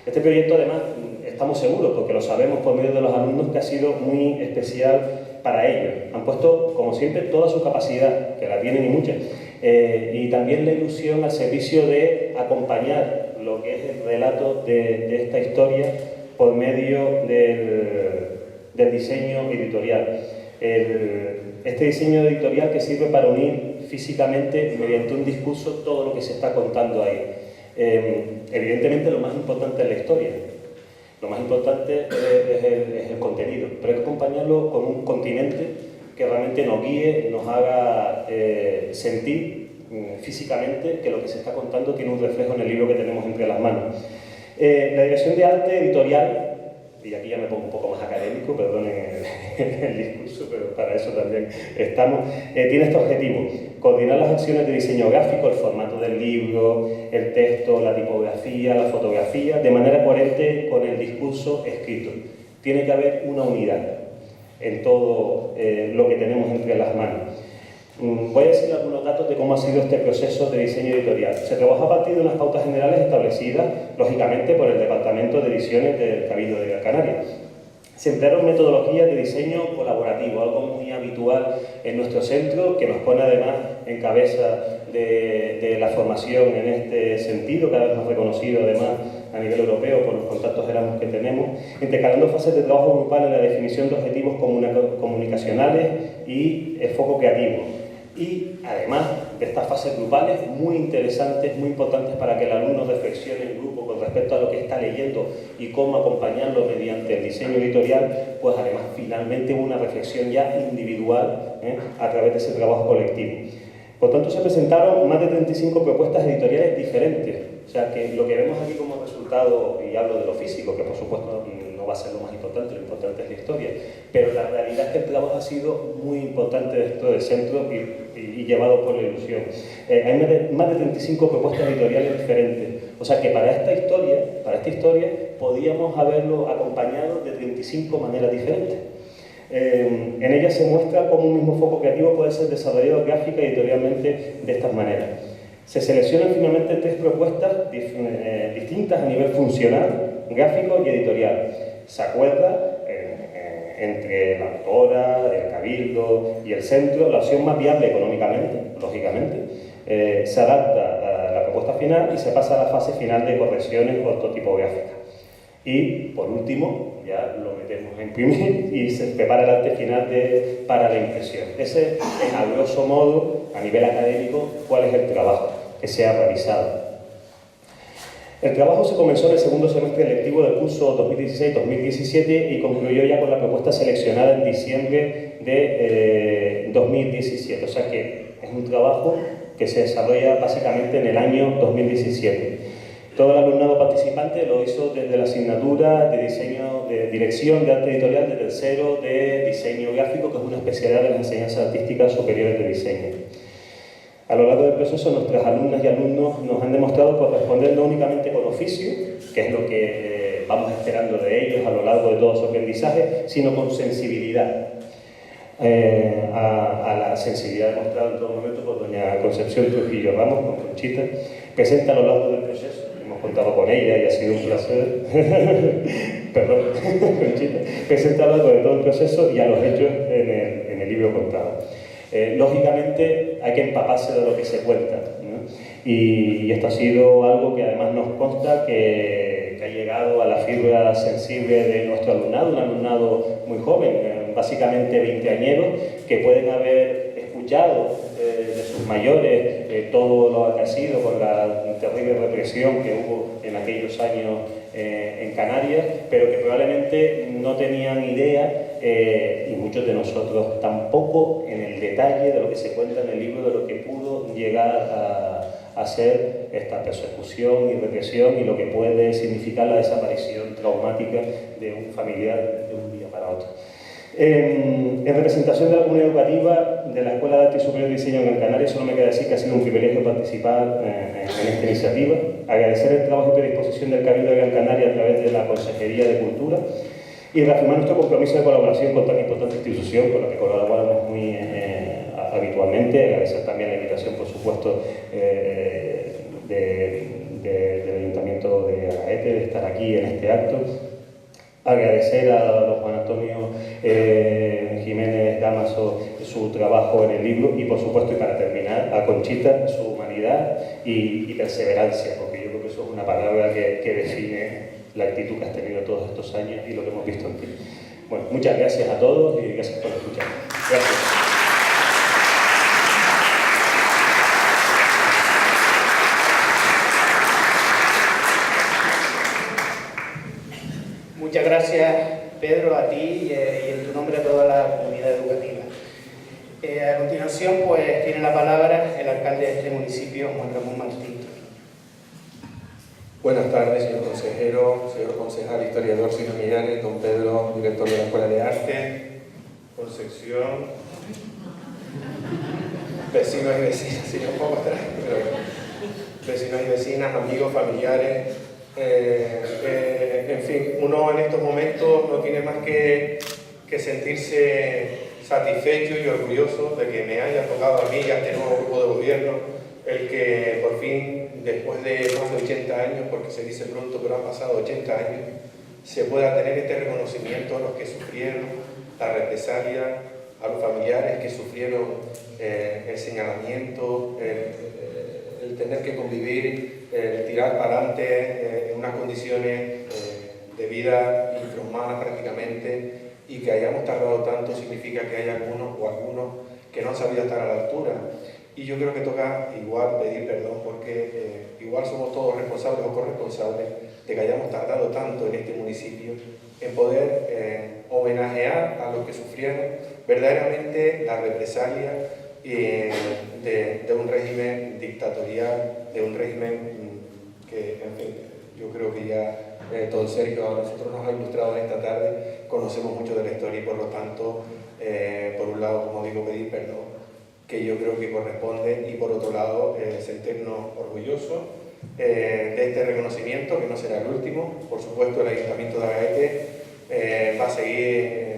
Este proyecto, además, estamos seguros, porque lo sabemos por medio de los alumnos, que ha sido muy especial para ellos. Han puesto, como siempre, toda su capacidad, que la tienen y muchas, y también la ilusión al servicio de acompañar lo que es el relato de esta historia por medio del diseño editorial. Este diseño editorial que sirve para unir físicamente, mediante un discurso, todo lo que se está contando ahí. Evidentemente lo más importante es la historia, lo más importante es el contenido, pero hay que acompañarlo con un continente que realmente nos guíe, nos haga sentir físicamente que lo que se está contando tiene un reflejo en el libro que tenemos entre las manos. La dirección de arte editorial, y aquí ya me pongo un poco más académico, perdonen el discurso, pero para eso también estamos, tiene este objetivo: coordinar las acciones de diseño gráfico, el formato del libro, el texto, la tipografía, la fotografía, de manera coherente con el discurso escrito. Tiene que haber una unidad en todo lo que tenemos entre las manos. Voy a decir algunos datos de cómo ha sido este proceso de diseño editorial. Se trabaja a partir de unas pautas generales establecidas, lógicamente, por el Departamento de Ediciones del Cabildo de Gran Canaria. Se emplearon metodologías de diseño colaborativo, algo muy habitual en nuestro centro, que nos pone además en cabeza de la formación en este sentido, cada vez más reconocido además a nivel europeo por los contactos Erasmus que tenemos, intercalando fases de trabajo grupal en la definición de objetivos comunicacionales y el foco creativo. Y además de estas fases grupales muy interesantes, muy importantes para que el alumno reflexione en grupo con respecto a lo que está leyendo y cómo acompañarlo mediante el diseño editorial, pues además finalmente una reflexión ya individual a través de ese trabajo colectivo. Por tanto, se presentaron más de 35 propuestas editoriales diferentes. O sea, que lo que vemos aquí como resultado, y hablo de lo físico, que por supuesto no va a ser lo más importante, lo importante es la historia, pero la realidad es que el trabajo ha sido muy importante dentro del centro y llevado por la ilusión. Hay más de 35 propuestas editoriales diferentes. O sea, que para esta historia podíamos haberlo acompañado de 35 maneras diferentes. En ella se muestra cómo un mismo foco creativo puede ser desarrollado gráfica y editorialmente de estas maneras. Se seleccionan finalmente 3 propuestas distintas a nivel funcional, gráfico y editorial. Se acuerda entre la autora, el cabildo y el centro la opción más viable económicamente, lógicamente. Se adapta a la propuesta final y se pasa a la fase final de correcciones ortotipográficas. Y, por último, ya lo metemos a imprimir y se prepara el arte final para la impresión. Ese es, a grosso modo, a nivel académico, cuál es el trabajo que se ha realizado. El trabajo se comenzó en el segundo semestre lectivo del curso 2016-2017 y concluyó ya con la propuesta seleccionada en diciembre de 2017. O sea que es un trabajo que se desarrolla básicamente en el año 2017. Todo el alumnado participante lo hizo desde la asignatura de diseño, de dirección de arte editorial de tercero de diseño gráfico, que es una especialidad de las enseñanzas artísticas superiores de diseño. A lo largo del proceso, nuestras alumnas y alumnos nos han demostrado corresponder no únicamente con oficio, que es lo que vamos esperando de ellos a lo largo de todo su aprendizaje, sino con sensibilidad. A la sensibilidad demostrada en todo momento por doña Concepción Trujillo Ramos, con Conchita, presente a lo largo del proceso. Hemos contado con ella y ha sido un placer. Perdón, Conchita. Presente a lo largo de todo el proceso y a los hechos en el libro contado. Lógicamente hay que empaparse de lo que se cuenta, ¿no? Y esto ha sido algo que además nos consta que ha llegado a la fibra sensible de nuestro alumnado, un alumnado muy joven, básicamente veinteañeros, que pueden haber escuchado de sus mayores todo lo que ha sido con la terrible represión que hubo en aquellos años en Canarias, pero que probablemente no tenían idea, y muchos de nosotros tampoco, en el detalle de lo que se cuenta en el libro, de lo que pudo llegar a ser esta persecución y represión y lo que puede significar la desaparición traumática de un familiar de un día para otro. En representación de la comunidad educativa de la Escuela de Arte y Superior de Diseño en Gran Canaria, solo me queda decir que ha sido un privilegio participar en esta iniciativa, agradecer el trabajo y predisposición del Cabildo de Gran Canaria a través de la Consejería de Cultura y reafirmar nuestro compromiso de colaboración con tan importante institución con la que colaboramos muy habitualmente. Agradecer también la invitación, por supuesto, del Ayuntamiento de Agaete de estar aquí en este acto. Agradecer a don Juan Antonio Jiménez Damaso su trabajo en el libro y, por supuesto, y para terminar, a Conchita su humanidad y perseverancia, porque yo creo que eso es una palabra que define la actitud que has tenido todos estos años y lo que hemos visto en ti. Bueno, muchas gracias a todos y gracias por escuchar. Gracias. Muchas gracias, Pedro, a ti y en tu nombre a toda la comunidad educativa. A continuación, pues, tiene la palabra el alcalde de este municipio, Juan Ramón Martín. Buenas tardes, señor consejero, señor concejal, historiador, señor Millares, don Pedro, director de la Escuela de Arte, Concepción, vecinos y vecinas, sí, un poco atrás, pero vecinos y vecinas, amigos, familiares. En fin, uno en estos momentos no tiene más que sentirse satisfecho y orgulloso de que me haya tocado a mí y a este nuevo grupo de gobierno el que por fin, después de más de 80 años, porque se dice pronto, pero han pasado 80 años, se pueda tener este reconocimiento a los que sufrieron la represalia, a los familiares que sufrieron el señalamiento, el tener que convivir, el tirar para adelante en unas condiciones de vida infrahumanas prácticamente, y que hayamos tardado tanto significa que hay algunos que no han sabido estar a la altura. Y yo creo que toca igual pedir perdón, porque igual somos todos responsables o corresponsables de que hayamos tardado tanto en este municipio en poder homenajear a los que sufrieron verdaderamente la represalia de un régimen dictatorial, de un régimen que, en fin, yo creo que ya don Sergio a nosotros nos ha ilustrado en esta tarde, conocemos mucho de la historia y por lo tanto, por un lado, como digo, pedir perdón, que yo creo que corresponde, y por otro lado, sentirnos orgullosos de este reconocimiento, que no será el último. Por supuesto, el Ayuntamiento de Agaete va a seguir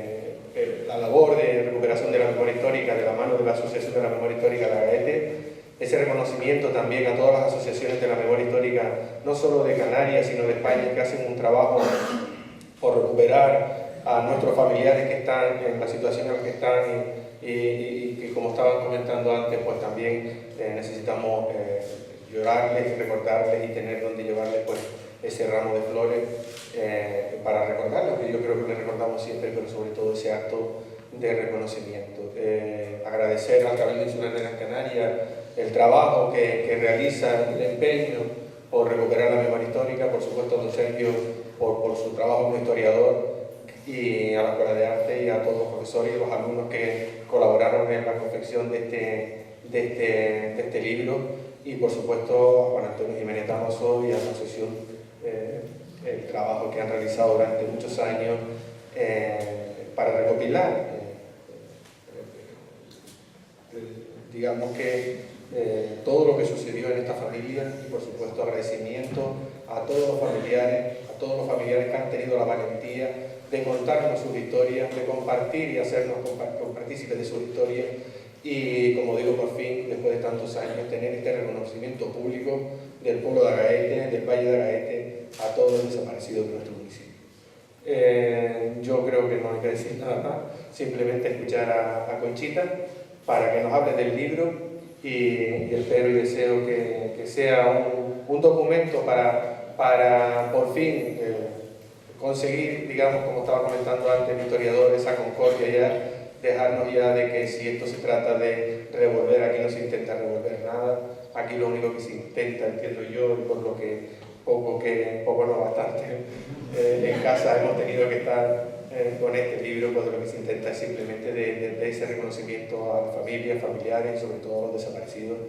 la labor de recuperación de la memoria histórica de la mano de la Asociación de la Memoria Histórica de Agaete. Ese reconocimiento también a todas las asociaciones de la memoria histórica, no solo de Canarias, sino de España, que hacen un trabajo por recuperar a nuestros familiares que están en la situación en la que están y como estaban comentando antes, pues también necesitamos llorarles, recordarles y tener donde llevarles pues ese ramo de flores para recordar lo que yo creo que le recordamos siempre, pero sobre todo ese acto de reconocimiento. Agradecer al Cabildo Insular de Gran Canaria el trabajo que realiza, el empeño por recuperar la memoria histórica, por supuesto a don Sergio por su trabajo como historiador, y a la Escuela de Arte y a todos los profesores y los alumnos que colaboraron en la confección de este libro, y por supuesto a Juan Antonio Jiménez Damaso y a la asociación, el trabajo que han realizado durante muchos años para recopilar, digamos que todo lo que sucedió en esta familia, y por supuesto agradecimiento a todos los familiares que han tenido la valentía de contarnos sus historias, de compartir y hacernos partícipes de sus historias, y como digo, por fin, después de tantos años, tener este reconocimiento público del pueblo de Agaete, del Valle de Agaete, a todos los desaparecidos de nuestro municipio. Yo creo que no hay que decir nada más, simplemente escuchar a Conchita para que nos hable del libro, y espero y deseo que sea un documento para por fin conseguir, digamos, como estaba comentando antes el historiador, esa concordia ya, dejarnos ya de que si esto se trata de revolver, aquí no se intenta revolver nada, aquí lo único que se intenta, entiendo yo, y por lo que poco no bastante, en casa hemos tenido que estar con este libro, pues lo que se intenta es simplemente de ese reconocimiento a las familias, familiares y sobre todo a los desaparecidos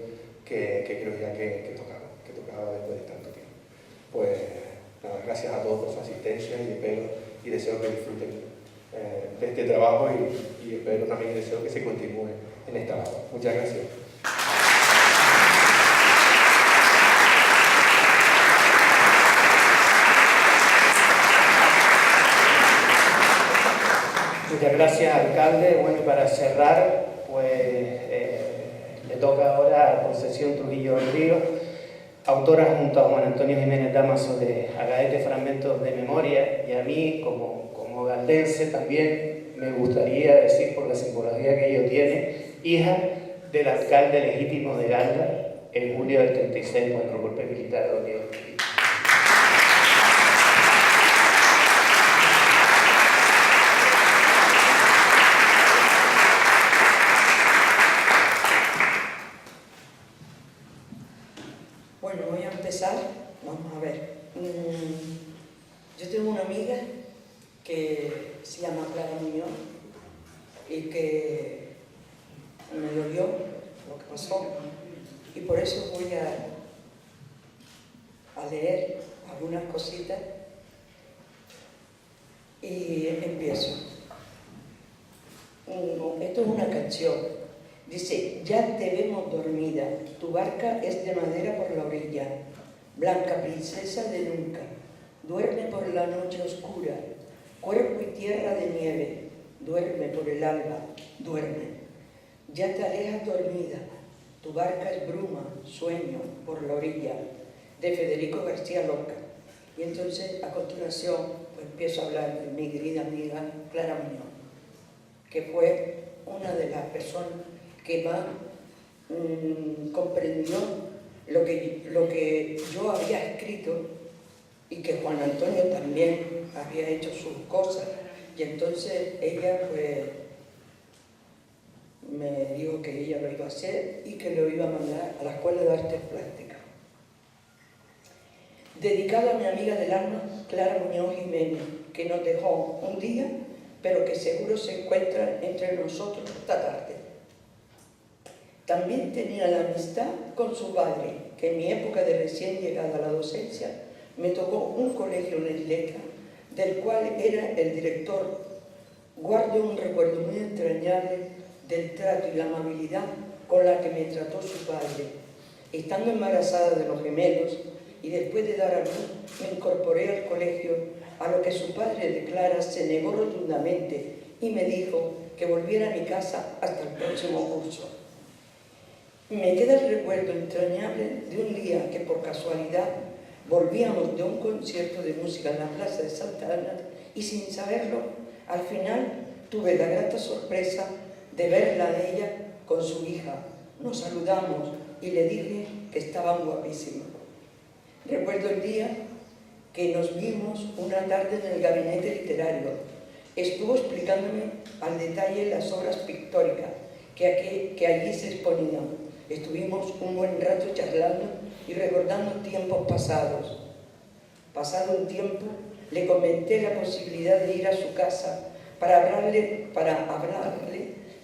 que creo ya que tocaba después de tanto tiempo. Pues nada, gracias a todos por su asistencia, y espero y deseo que disfruten de este trabajo, y espero también y deseo que se continúe en esta labor. Muchas gracias. Muchas gracias, alcalde. Bueno, y para cerrar, pues le toca ahora a Concepción Trujillo del Río, autora junto a Juan Antonio Jiménez Damaso de Agaete Fragmentos de Memoria, y a mí como galdense también me gustaría decir, por la simbología que ello tiene, hija del alcalde legítimo de Ganda en julio del 36, cuando el golpe militar de Diego. Bueno, voy a empezar. Vamos a ver. Yo tengo una amiga que se llama Clara Muñoz y que me dolió lo que pasó, y por eso voy a leer algunas cositas y empiezo. Esto es una canción. Dice: ya te vemos dormida, tu barca es de madera por la orilla, blanca princesa de nunca, duerme por la noche oscura, cuerpo y tierra de nieve, duerme por el alba, duerme. Ya te alejas dormida, tu barca es bruma, sueño por la orilla, de Federico García Lorca. Y entonces, a continuación, pues empiezo a hablar de mi querida amiga Clara Muñoz, que fue una de las personas que más comprendió lo que yo había escrito, y que Juan Antonio también había hecho sus cosas, y entonces ella pues me dijo que ella lo iba a hacer y que lo iba a mandar a la Escuela de Artes Plásticas. Dedicada a mi amiga del alma, Clara Muñoz Jiménez, que nos dejó un día, pero que seguro se encuentra entre nosotros esta tarde. También tenía la amistad con su padre, que en mi época de recién llegada a la docencia me tocó un colegio en Letra, del cual era el director. Guardo un recuerdo muy entrañable del trato y la amabilidad con la que me trató su padre. Estando embarazada de los gemelos y después de dar a luz, me incorporé al colegio, a lo que su padre de Clara se negó rotundamente y me dijo que volviera a mi casa hasta el próximo curso. Me queda el recuerdo entrañable de un día que por casualidad volvíamos de un concierto de música en la plaza de Santa Ana, y sin saberlo, al final tuve la grata sorpresa de verla a ella con su hija. Nos saludamos y le dije que estaban guapísimas. Recuerdo el día que nos vimos una tarde en el gabinete literario. Estuvo explicándome al detalle las obras pictóricas que allí se exponían. Estuvimos un buen rato charlando y recordando tiempos pasados. Pasado un tiempo, le comenté la posibilidad de ir a su casa para hablarle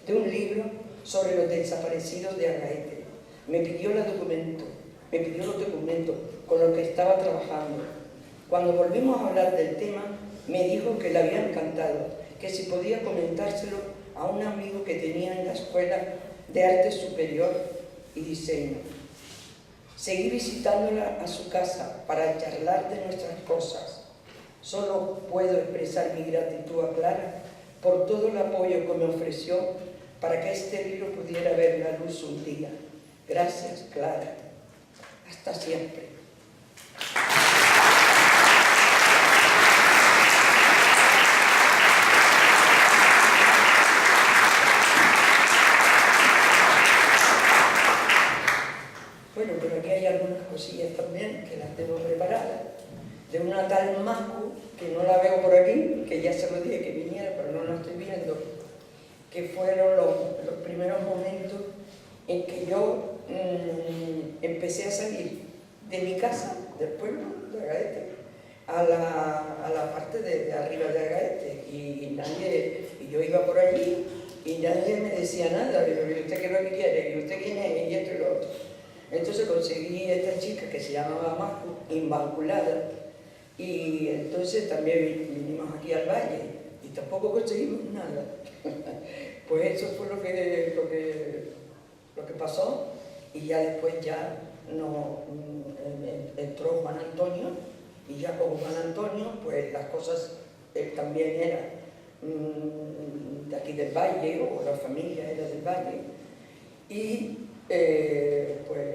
de un libro sobre los desaparecidos de Agaete. Me pidió los documentos con los que estaba trabajando. Cuando volvimos a hablar del tema, me dijo que le había encantado, que si podía comentárselo a un amigo que tenía en la Escuela de Arte Superior y Diseño. Seguí visitándola a su casa para charlar de nuestras cosas. Solo puedo expresar mi gratitud a Clara por todo el apoyo que me ofreció para que este libro pudiera ver la luz un día. Gracias, Clara. Hasta siempre. Bueno, pero aquí hay algunas cosillas también que las tengo preparadas. De una tal Macu, que no la veo por aquí, que ya se lo dije que viniera, pero no la estoy viendo, que fueron los primeros momentos en que yo empecé a salir de mi casa, del pueblo de Agaete, a la parte de arriba de Agaete, y yo iba por allí y nadie me decía nada. ¿Y usted qué es lo que quiere? ¿Y usted quién es? Y esto y lo otro. Entonces conseguí esta chica que se llamaba Macu, inmaculada, y entonces también vinimos aquí al valle y tampoco conseguimos nada. Pues eso fue lo que pasó, y ya después entró Juan Antonio, y ya con Juan Antonio pues las cosas, él también era de aquí del valle, o la familia era del valle, y pues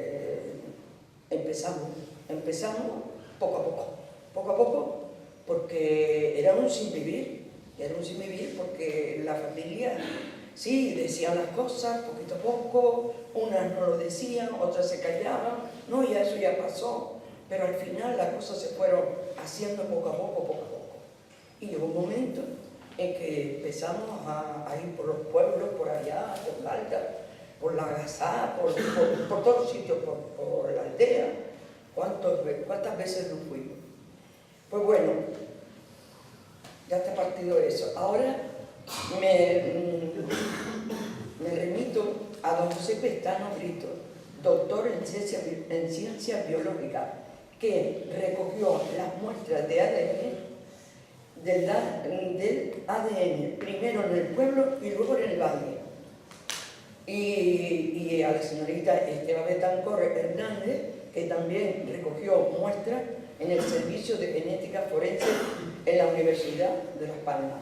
empezamos poco a poco, porque era un sin vivir, porque la familia sí decían las cosas poquito a poco, unas no lo decían, otras se callaban, no, ya eso ya pasó, pero al final las cosas se fueron haciendo poco a poco. Y llegó un momento en que empezamos a ir por los pueblos, por allá, por Galda, por la Gasá, por todos los sitios, por la aldea. ¿Cuántas veces nos fuimos? Pues bueno, ya está partido eso. Ahora me remito a don José Pestano Brito, doctor en ciencias biológicas, que recogió las muestras de ADN del ADN, primero en el pueblo y luego en el valle. Y a la señorita Esteban Betancor Hernández, que también recogió muestras en el Servicio de Genética Forense en la Universidad de Las Palmas.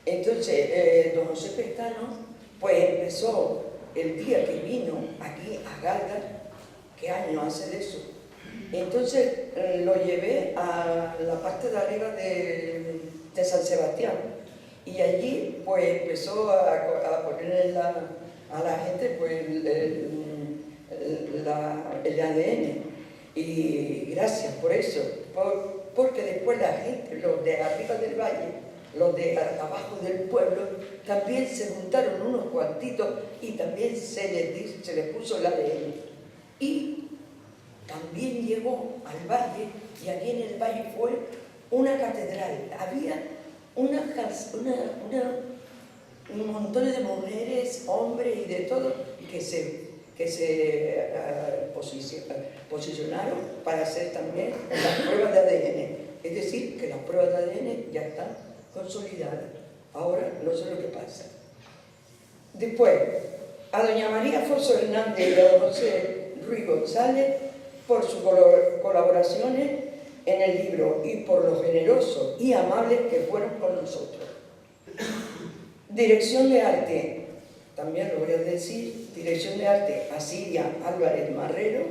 Entonces, don José Pestano, pues empezó el día que vino aquí a Galda. ¿Qué año hace de eso? Entonces lo llevé a la parte de arriba de San Sebastián, y allí pues empezó a poner a la gente pues el ADN, y gracias por eso, porque después la gente, los de arriba del valle, los de abajo del pueblo, también se juntaron unos cuantitos y también se les puso el ADN. Y también llegó al valle, y aquí en el valle fue una catedral. Había un montón de mujeres, hombres y de todo que se posicionaron para hacer también las pruebas de ADN. Es decir, que las pruebas de ADN ya están consolidadas. Ahora no sé lo que pasa. Después, a doña María Foso Hernández y a don José Ruiz González por sus colaboraciones en el libro y por lo generosos y amables que fueron con nosotros. Dirección de arte, también lo voy a decir, dirección de arte a Silvia Álvarez Marrero,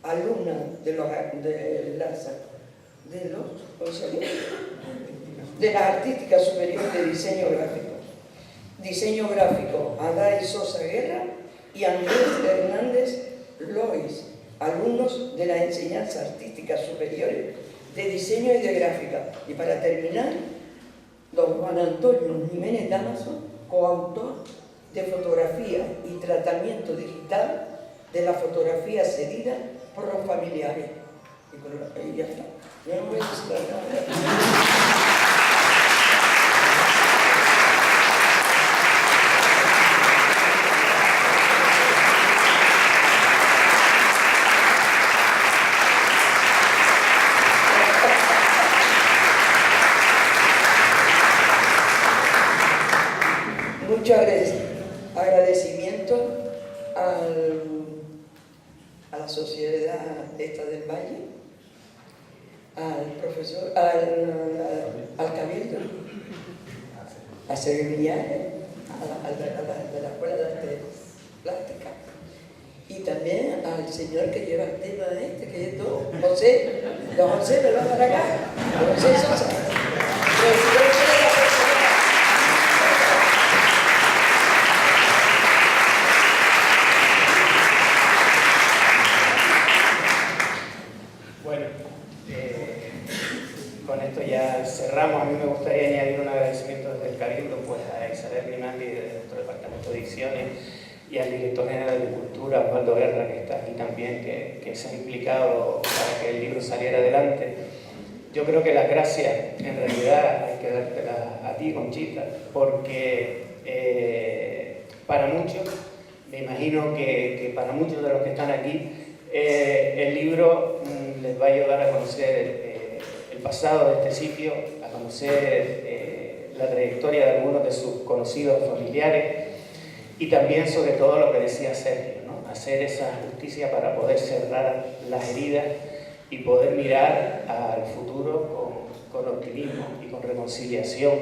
alumna de la Artística Superior de Diseño Gráfico. Diseño gráfico, Adai Sosa Guerra y Andrés Hernández Lois, alumnos de la Enseñanza Artística Superior de diseño y de gráfica. Y para terminar, don Juan Antonio Jiménez Damaso, coautor de fotografía y tratamiento digital de la fotografía cedida por los familiares. Y ya está. Yo no voy a decir nada. Mucho agradecimiento a la sociedad esta del Valle, al profesor, al Cabildo, a Sevillanes, de la Escuela de Arte Plástica, y también al señor que lleva el tema este, que es todo, José, don José, me va para acá, José Sosa, presidente de la persona. Con esto ya cerramos. A mí me gustaría añadir un agradecimiento desde el Cabildo pues, a Isabel Rinaldi de nuestro Departamento de Ediciones y al Director General de Cultura, Osvaldo Guerra, que está aquí también, que se ha implicado para que el libro saliera adelante. Yo creo que las gracias, en realidad, hay que dártelas a ti, Conchita, porque para muchos, me imagino que para muchos de los que están aquí, el libro les va a ayudar a conocer el pasado de este sitio, a conocer la trayectoria de algunos de sus conocidos familiares y también, sobre todo, lo que decía Sergio, ¿no? Hacer esa justicia para poder cerrar las heridas y poder mirar al futuro con optimismo y con reconciliación.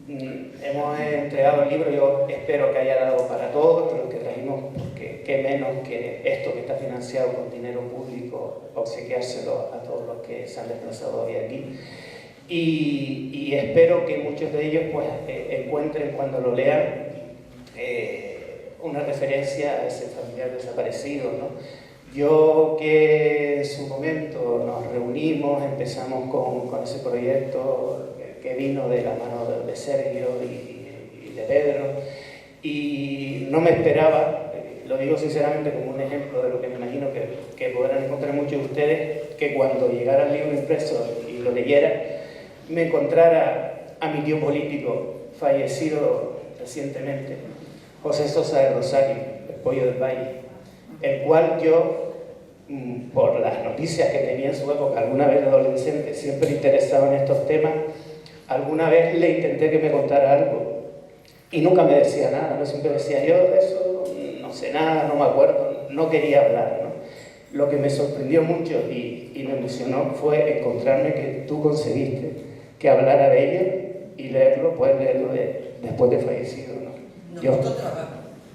Hemos entregado el libro, yo espero que haya dado para todos, pero lo que trajimos, porque qué menos que esto que está financiado con dinero público, obsequiárselo a todos los que se han desplazado hoy aquí. Y espero que muchos de ellos pues, encuentren cuando lo lean una referencia a ese familiar desaparecido, ¿no? Yo que en su momento nos reunimos, empezamos con ese proyecto que vino de la mano de Sergio y de Pedro, y no me esperaba, lo digo sinceramente como un ejemplo de lo que me imagino que podrán encontrar muchos de ustedes, que cuando llegara el libro impreso y lo leyera, me encontrara a mi tío político fallecido recientemente, José Sosa de Rosario, el Pollo del Valle, el cual yo, por las noticias que tenía en su época, alguna vez de adolescente, siempre interesado en estos temas, alguna vez le intenté que me contara algo y nunca me decía nada, ¿no? Siempre decía, yo de eso no sé nada, no me acuerdo, no quería hablar, ¿no? Lo que me sorprendió mucho y me emocionó fue encontrarme que tú conseguiste que hablara de ello y leerlo, puedes leerlo después de fallecido, ¿no? Yo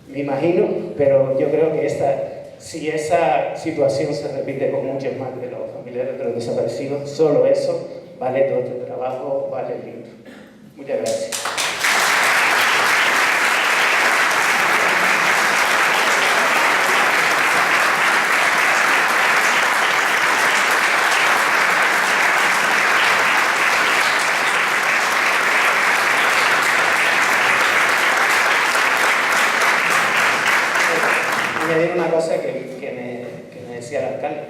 me imagino, pero yo creo que si esa situación se repite con muchos más de los familiares de los desaparecidos, solo eso vale todo este trabajo, vale el libro. Muchas gracias. Añadir una cosa que me decía el alcalde.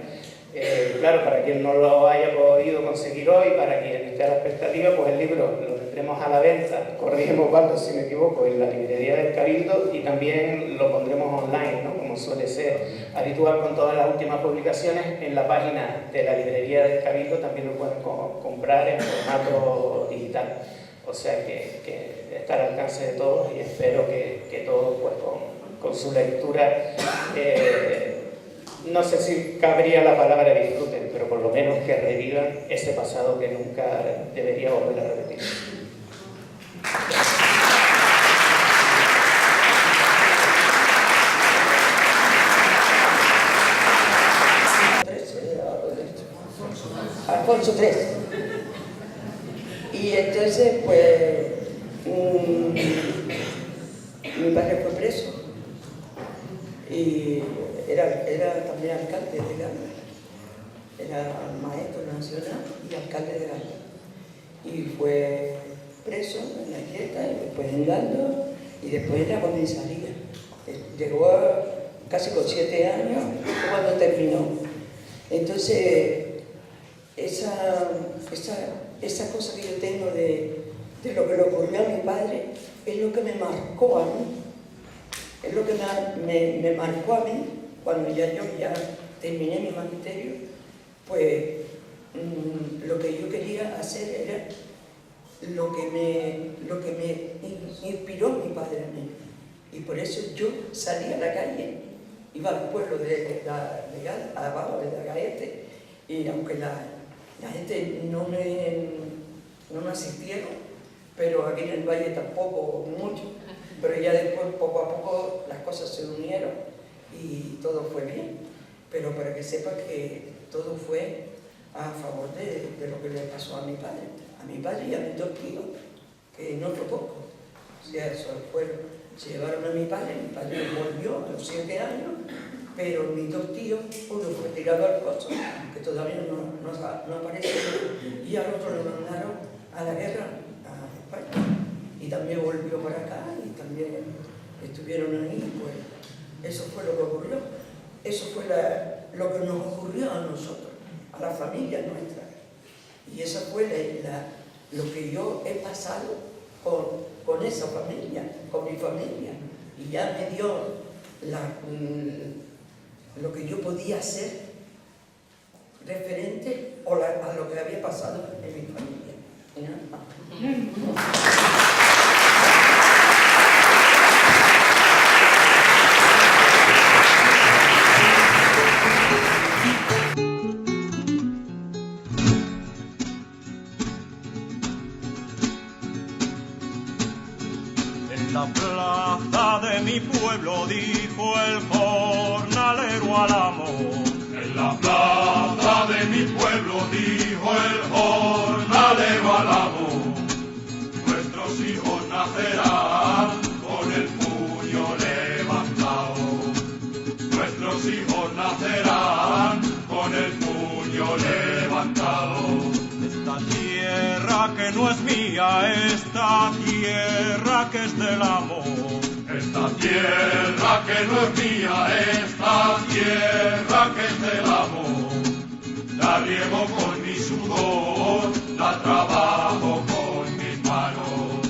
Claro, para quien no lo haya podido conseguir hoy, para quien esté a la expectativa, pues el libro lo tendremos a la venta, corrígeme Osvaldo si me equivoco, en la librería del Cabildo, y también lo pondremos online, ¿no? Como suele ser habitual con todas las últimas publicaciones, en la página de la librería del Cabildo también lo pueden comprar en formato digital. O sea que está al alcance de todos y espero que todos pues, con su lectura, no sé si cabría la palabra disfruten, pero por lo menos que revivan ese pasado que nunca debería volver a repetir. Alfonso III. Y entonces, pues, mi padre fue preso y era también alcalde de Gama. era maestro nacional y alcalde de Galdós. Y fue preso en la Illeta, y después en Galdós, y después en la comisaría. Llegó casi con 7 años cuando terminó. Entonces, esa cosa que yo tengo de lo que le ocurrió a mi padre es lo que me marcó a mí. Es lo que me marcó a mí cuando yo ya terminé mi magisterio. Pues lo que yo quería hacer era lo que me inspiró mi padre a mí. Y por eso yo salí a la calle, iba al pueblo abajo de la Gaete, y aunque la gente no me asistieron, pero aquí en el valle tampoco mucho, pero ya después poco a poco las cosas se unieron y todo fue bien. Pero para que sepa que todo fue a favor de lo que le pasó a mi padre y a mis 2 tíos, que no fue poco. O sea, se llevaron a mi padre volvió a los 7 años, pero mis 2 tíos, uno fue tirado al pozo, que todavía no aparece, y al otro lo mandaron a la guerra a España, y también volvió para acá, y también estuvieron ahí. Pues eso fue lo que ocurrió, eso fue lo que nos ocurrió a nosotros, a la familia nuestra, y eso fue lo que yo he pasado con esa familia, con mi familia, y ya me dio lo que yo podía hacer referente a lo que había pasado en mi familia. En la plaza de mi pueblo dijo el jornalero al amo. En la plaza de mi pueblo dijo el jornalero al amo. Nuestros hijos nacerán con el puño levantado. Nuestros hijos nacerán con el puño levantado. Esta tierra que no es mía, esta tierra que es del amo. Esta tierra que no es mía, esta tierra que es del amo. La riego con mi sudor, la trabajo con mis manos.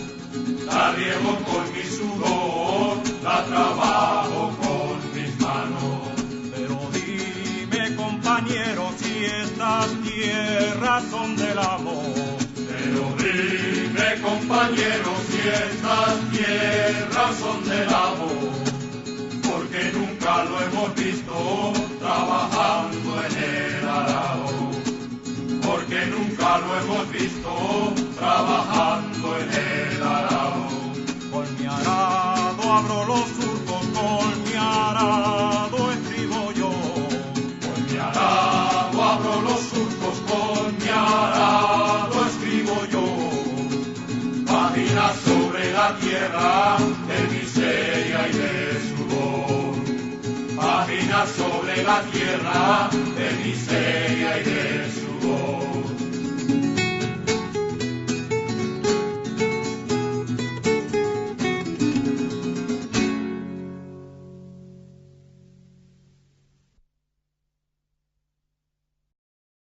La riego con mi sudor, la trabajo con mis manos. Pero dime, compañero, si estas tierras son del amo. Pero dime, compañero, si estas tierras son del amo. Porque nunca lo hemos visto trabajando en el arado. Porque nunca lo hemos visto trabajando en el arado. Con mi arado abro los surcos, con mi arado escribo yo. Con mi arado abro los surcos, con mi arado escribo yo. Páginas sobre la tierra de miseria y de sudor. Páginas sobre la tierra de miseria y de sudor.